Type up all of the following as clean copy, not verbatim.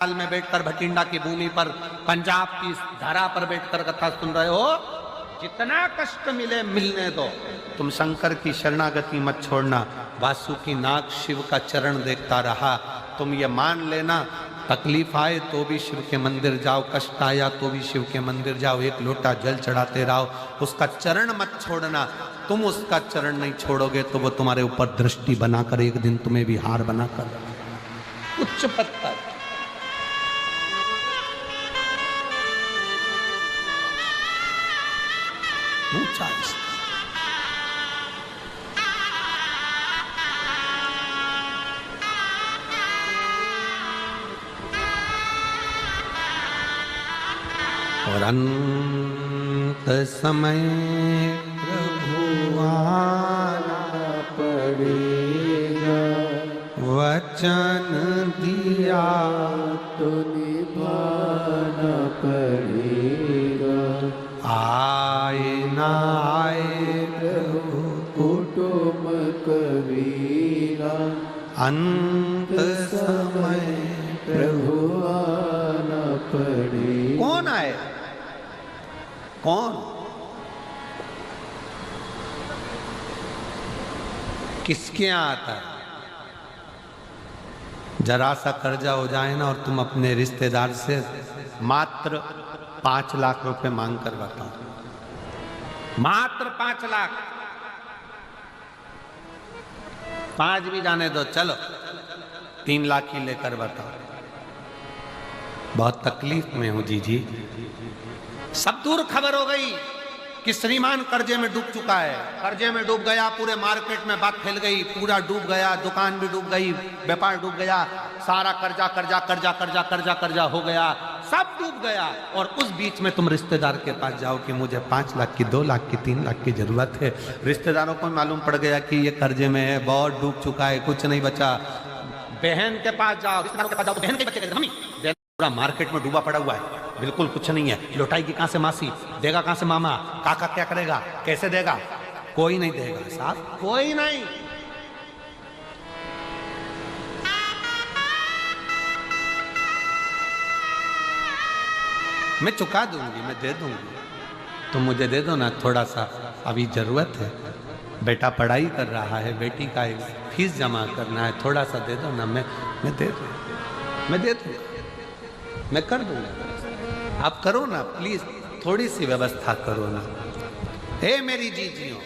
साल में बैठकर भटिंडा की भूमि पर पंजाब की धरा पर बैठकर कथा सुन रहे हो, जितना कष्ट मिले मिलने दो, तुम शंकर की शरणागति मत छोड़ना। वासुकी नाग शिव का चरण देखता रहा। तुम ये मान लेना, तकलीफ आए तो भी शिव के मंदिर जाओ, कष्ट आया तो भी शिव के मंदिर जाओ, एक लोटा जल चढ़ाते रहो, उसका चरण मत छोड़ना। तुम उसका चरण नहीं छोड़ोगे तो वो तुम्हारे ऊपर दृष्टि बनाकर एक दिन तुम्हें भी हार बनाकर उच्च पत्थर। ऊंचा और अंत समय प्रभु आना पड़ेगा, वचन दिया तो निभाना पड़ेगा। आए ना आए प्रभु कुटुंब कबीरा, अंत समय प्रभु आना पड़ेगा। कौन आए? कौन? किसके यहाँ आता है? जरा सा कर्जा हो जाए ना और तुम अपने रिश्तेदार से मात्र 5 लाख रुपए मांग कर बताओ, मात्र 5 लाख। 5 भी जाने दो, चलो 3 लाख ही लेकर बताओ। बहुत तकलीफ में हूं जी। सब दूर खबर हो गई कि श्रीमान कर्जे में डूब चुका है, कर्जे में डूब गया, पूरे मार्केट में बात फैल गई, पूरा डूब गया, दुकान भी डूब गई, व्यापार डूब गया, सारा कर्जा कर्जा कर्जा कर्जा कर्जा कर्जा हो गया, सब डूब गया। और उस बीच में तुम रिश्तेदार के पास जाओ कि मुझे 5 लाख की, 2 लाख की, 3 लाख की जरूरत है। रिश्तेदारों को मालूम पड़ गया कि ये कर्जे में है, बहुत डूब चुका है, कुछ नहीं बचा। बहन के पास जाओ, रिश्तेदारों के पास जाओ, बहन के बच्चे कहते हैं पूरा मार्केट में डूबा पड़ा हुआ है, बिल्कुल कुछ नहीं है, लौटाएगी कहां से मासी, देगा कहां से मामा, काका क्या करेगा, कैसे देगा? कोई नहीं देगा साहब, कोई नहीं। मैं चुका दूंगी, मैं दे दूंगी, तुम मुझे दे दो ना थोड़ा सा, अभी जरूरत है। बेटा पढ़ाई कर रहा है, बेटी का फीस जमा करना है, थोड़ा सा दे दो ना, मैं दे दूंगा, मैं दे दूंगा, मैं कर दूंगा। आप करो ना प्लीज, थोड़ी सी व्यवस्था करो ना। हे मेरी जीजियों,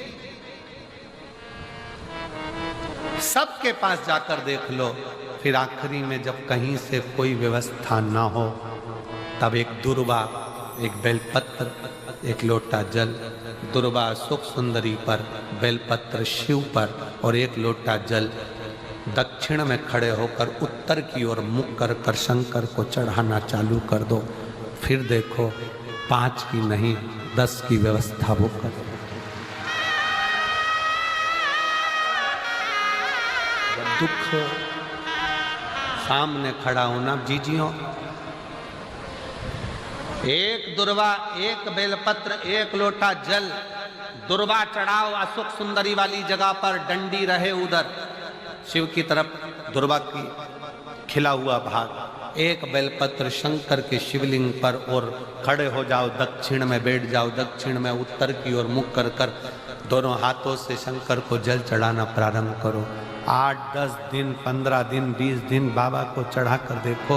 सबके पास जाकर देख लो, फिर आखिरी में जब कहीं से कोई व्यवस्था ना हो, तब एक दुर्वा, एक बेलपत्र, एक लोटा जल, दुर्वा सुख सुंदरी पर, बेलपत्र शिव पर और एक लोटा जल दक्षिण में खड़े होकर उत्तर की ओर मुख कर शंकर को चढ़ाना चालू कर दो। फिर देखो 5 की नहीं 10 की व्यवस्था वो कर। दुख सामने खड़ा होना जीजियों, एक दुर्वा, एक बेलपत्र, एक लोटा जल, दुर्वा चढ़ाओ अशोक सुंदरी वाली जगह पर, डंडी रहे उधर शिव की तरफ, दुर्वा की खिला हुआ भाग, एक बेलपत्र शंकर के शिवलिंग पर और खड़े हो जाओ, दक्षिण में बैठ जाओ, दक्षिण में उत्तर की ओर मुख कर दोनों हाथों से शंकर को जल चढ़ाना प्रारंभ करो। 8, 10 दिन, 15 दिन, 20 दिन बाबा को चढ़ा कर देखो,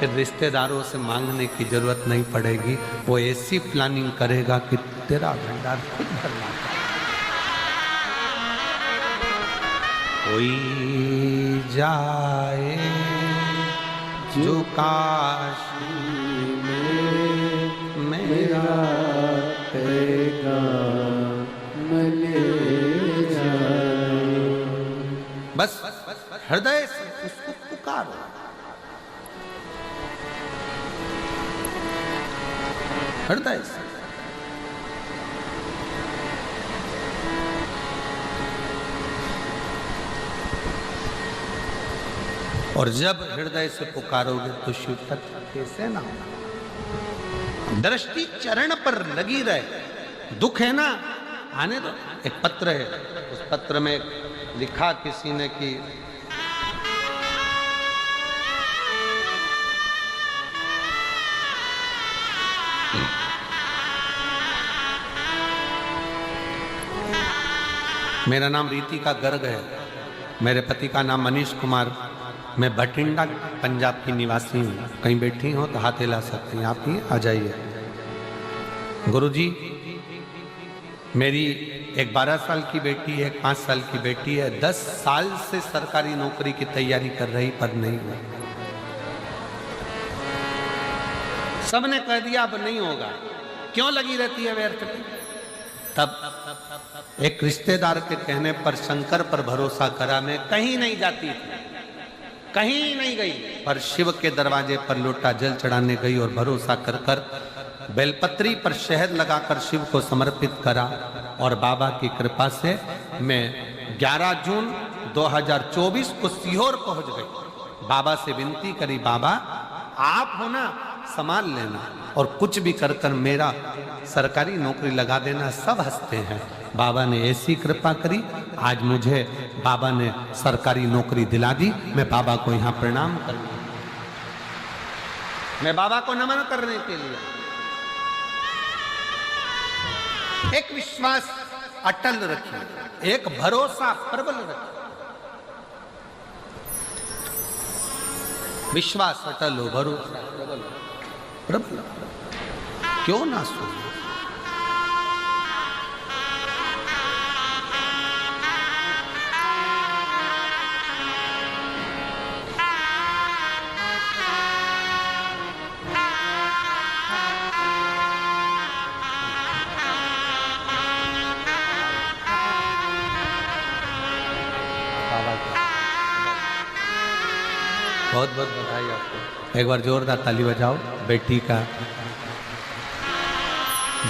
फिर रिश्तेदारों से मांगने की जरूरत नहीं पड़ेगी। वो ऐसी प्लानिंग करेगा कि तेरा भंडार खुद भरना। कोई जाए जो काशी में मेरा पैगाम ले जाए। बस हृदय से उसको पुकारो। हृदय से और जब हृदय से पुकारोगे तो शिव तक कैसे ना होगा। दृष्टि चरण पर लगी रहे। दुख है ना, आने दो। एक पत्र है, उस पत्र में लिखा किसी ने कि मेरा नाम रीतिका गर्ग है। मेरे पति का नाम मनीष कुमार। मैं बठिंडा पंजाब की निवासी हूँ। कहीं बैठी हो तो हाथ हिला सकती हैं, आप ही आ जाइए। गुरुजी, मेरी एक 12 साल की बेटी है, एक 5 साल की बेटी है। 10 साल से सरकारी नौकरी की तैयारी कर रही, पर नहीं हुआ। सबने कह दिया अब नहीं होगा, क्यों लगी रहती है व्यर्थ में। तब एक रिश्तेदार के कहने पर शंकर पर भरोसा करा। मैं कहीं नहीं जाती थी, कहीं नहीं गई, पर शिव के दरवाजे पर लोटा जल चढ़ाने गई और भरोसा कर कर बेलपत्री पर शहद लगाकर शिव को समर्पित करा। और बाबा की कृपा से मैं 11 जून 2024 को सीहोर पहुंच गई। बाबा से विनती करी, बाबा आप हो ना, संभाल लेना और कुछ भी कर कर मेरा सरकारी नौकरी लगा देना। सब हंसते हैं। बाबा ने ऐसी कृपा करी, आज मुझे बाबा ने सरकारी नौकरी दिला दी। मैं बाबा को यहाँ प्रणाम करूँ, मैं बाबा को नमन करने के लिए। एक विश्वास अटल रखिए, एक भरोसा प्रबल रखिए। विश्वास अटल हो, भरोसा प्रबल, क्यों ना सुने। बहुत बहुत बधाई आपको। एक बार जोरदार ताली बजाओ। बेटी का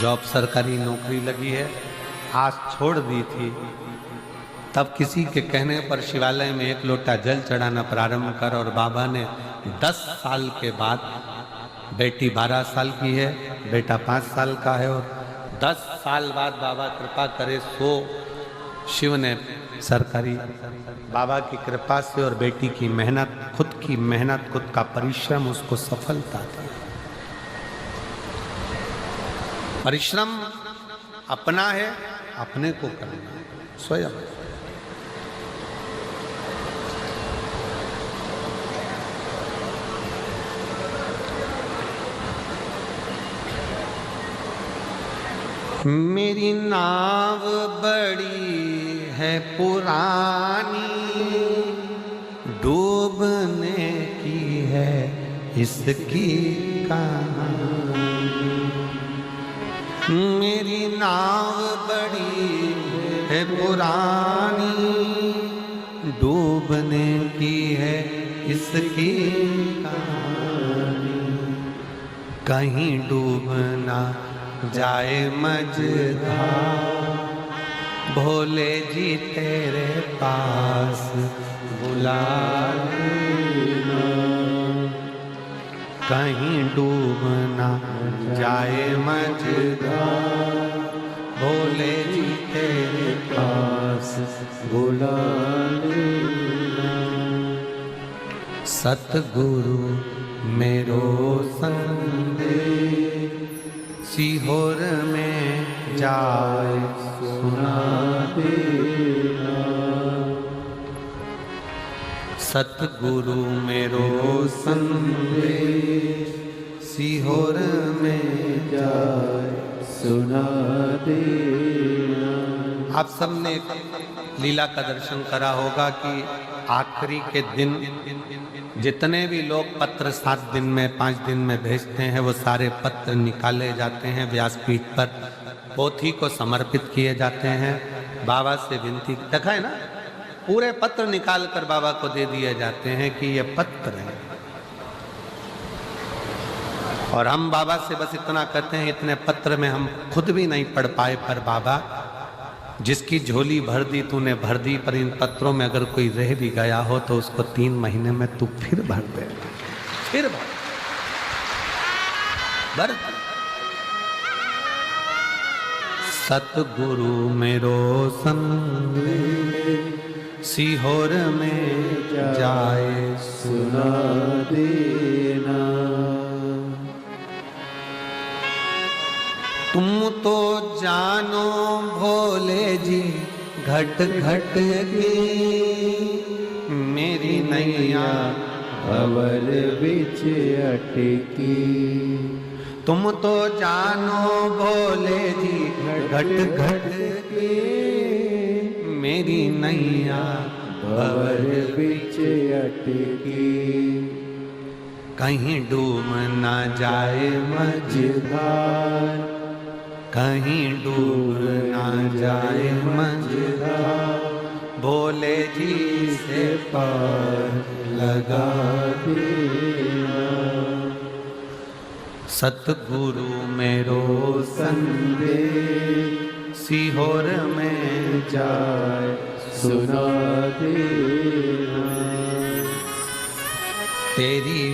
जॉब सरकारी नौकरी लगी है। आस छोड़ दी थी, तब किसी के कहने पर शिवालय में एक लोटा जल चढ़ाना प्रारंभ कर, और बाबा ने 10 साल के बाद, बेटी 12 साल की है, बेटा 5 साल का है, और 10 साल बाद बाबा कृपा करे सो शिव ने सरकारी, बाबा की कृपा से और बेटी की मेहनत, खुद की मेहनत, खुद का परिश्रम उसको सफलता दी। परिश्रम अपना है, अपने को करना स्वयं। मेरी नाव बड़ी है पुरानी, डूबने की है इसकी कहानी। मेरी नाव बड़ी है पुरानी, डूबने की है इसकी कहानी। कहीं डूबना जाए मझधार, भोले जी तेरे पास बुला लेना। कहीं डूबना जाए मझधार, भोले जी तेरे पास बुला लेना। सतगुरु मेरो संदेश, सीहोर में जाए सुना देना। सतगुरु मेरो संदेश, सीहोर में जाए सुना देना। आप सबने लीला का दर्शन करा होगा कि आखिरी के दिन जितने भी लोग पत्र 7 दिन में 5 दिन में भेजते हैं, वो सारे पत्र निकाले जाते हैं व्यासपीठ पर, पोथी को समर्पित किए जाते हैं। बाबा से विनती, देखा है ना, पूरे पत्र निकाल कर बाबा को दे दिए जाते हैं कि ये पत्र है। और हम बाबा से बस इतना कहते हैं, इतने पत्र में हम खुद भी नहीं पढ़ पाए, पर बाबा जिसकी झोली भर दी तूने भर दी, पर इन पत्रों में अगर कोई रह भी गया हो तो उसको 3 महीने में तू फिर भर दे, फिर भर। सतगुरु मेरो संदेश, सीहोर में जाए सुना देना। जानो भोले जी घट घट की मेरी नैया भंवर बिच अटकी। तुम तो जानो भोले जी घट घट की मेरी नैया भंवर बिच अटकी। कहीं डूब ना जाए मझधार, कहीं डूब ना जाए मझधार, भोले जी से पार लगा देना। सतगुरु मेरो संदेश सीहोर में जाए सुना देना। तेरी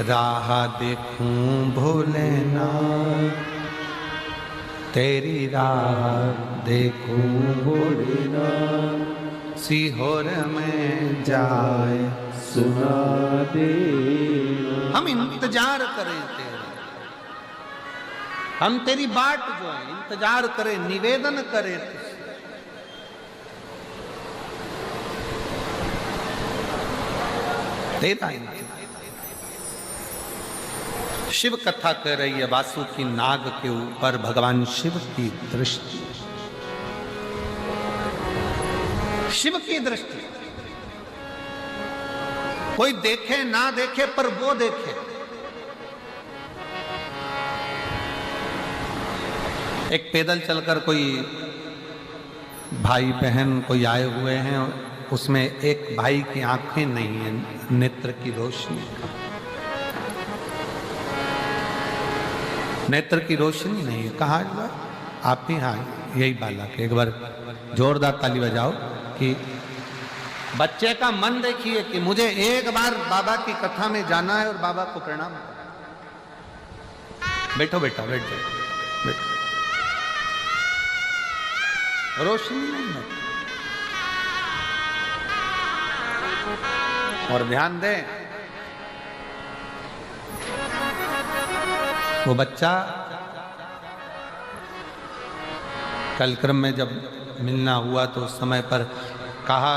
राह देखूं भोलेनाथ, तेरी राह देखूं भोलेनाथ, सीहोर में जाए सुना देना। हम इंतजार करें तेरा, हम तेरी बाट जो है इंतजार करें, निवेदन करें तेरा इंतजार। शिव कथा कह रही है वासुकी नाग के ऊपर भगवान शिव की दृष्टि, शिव की दृष्टि। कोई देखे ना देखे पर वो देखे। एक पैदल चलकर कोई भाई बहन कोई आए हुए हैं, उसमें एक भाई की आंखें नहीं है, नेत्र की रोशनी, नेत्र की रोशनी नहीं है। कहा आप ही? हाँ यही बालक। एक बार जोरदार ताली बजाओ कि बच्चे का मन देखिए कि मुझे एक बार बाबा की कथा में जाना है और बाबा को प्रणाम। बैठो बेटा, बैठ जाओ, बैठो। रोशनी नहीं है। और ध्यान दें, वो बच्चा कल क्रम में जब मिलना हुआ तो उस समय पर कहा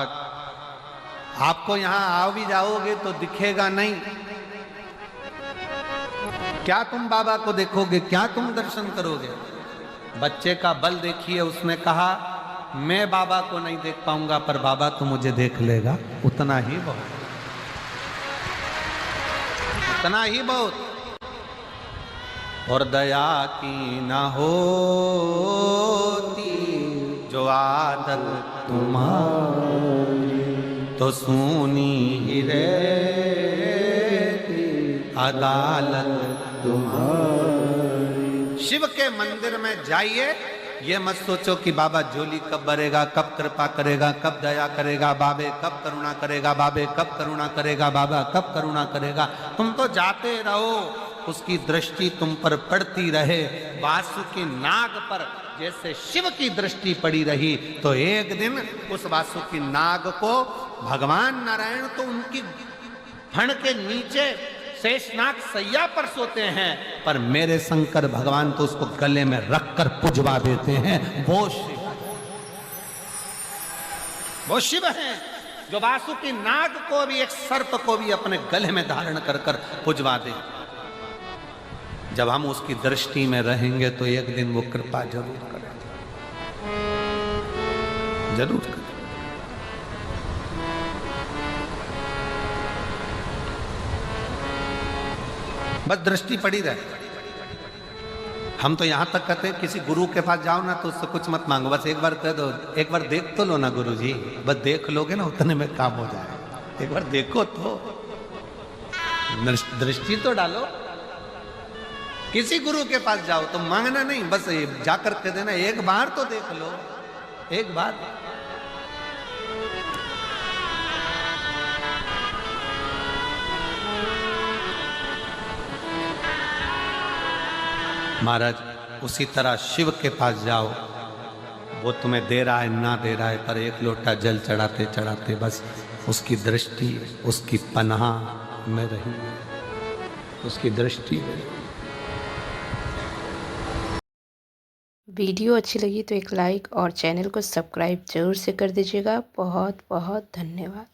आपको यहां आ भी जाओगे तो दिखेगा नहीं, क्या तुम बाबा को देखोगे, क्या तुम दर्शन करोगे? बच्चे का बल देखिए, उसने कहा मैं बाबा को नहीं देख पाऊंगा पर बाबा तो मुझे देख लेगा। उतना ही बहुत, उतना ही बहुत। और दया की न होती जो आदत तुम्हारी, तो सुनी ही रहती अदालत तुम्हारी। शिव के मंदिर में जाइए, ये मत सोचो कि बाबा झोली कब भरेगा, कब कृपा करेगा, कब दया करेगा, बाबे कब करुणा करेगा, बाबे कब करुणा करेगा, बाबा कब करुणा करेगा। तुम तो जाते रहो, उसकी दृष्टि तुम पर पड़ती रहे। वासुकी नाग पर जैसे शिव की दृष्टि पड़ी रही, तो एक दिन उस वासुकी नाग को भगवान नारायण तो उनकी फण के नीचे शेषनाग सैया पर सोते हैं, पर मेरे शंकर भगवान तो उसको गले में रखकर पुजवा देते हैं। वो शिव हैं जो वासुकी नाग को भी, एक सर्प को भी अपने गले में धारण कर कर पुजवा दे। जब हम उसकी दृष्टि में रहेंगे तो एक दिन वो कृपा जरूर करेंगे, जरूर करेंगे। बस दृष्टि पड़ी रहे। हम तो यहां तक कहते हैं किसी गुरु के पास जाओ ना तो उससे कुछ मत मांगो, बस एक बार कह दो, एक बार देख तो लो ना गुरु जी, बस देख लोगे ना उतने में काम हो जाए। एक बार देखो तो, दृष्टि तो डालो। किसी गुरु के पास जाओ तो मांगना नहीं, बस जाकर कह देना एक बार तो देख लो, एक बार। महाराज उसी तरह शिव के पास जाओ, वो तुम्हें दे रहा है ना दे रहा है, पर एक लोटा जल चढ़ाते चढ़ाते बस उसकी दृष्टि, उसकी पनाह में रही, उसकी दृष्टि में। वीडियो अच्छी लगी तो एक लाइक और चैनल को सब्सक्राइब ज़रूर से कर दीजिएगा। बहुत बहुत धन्यवाद।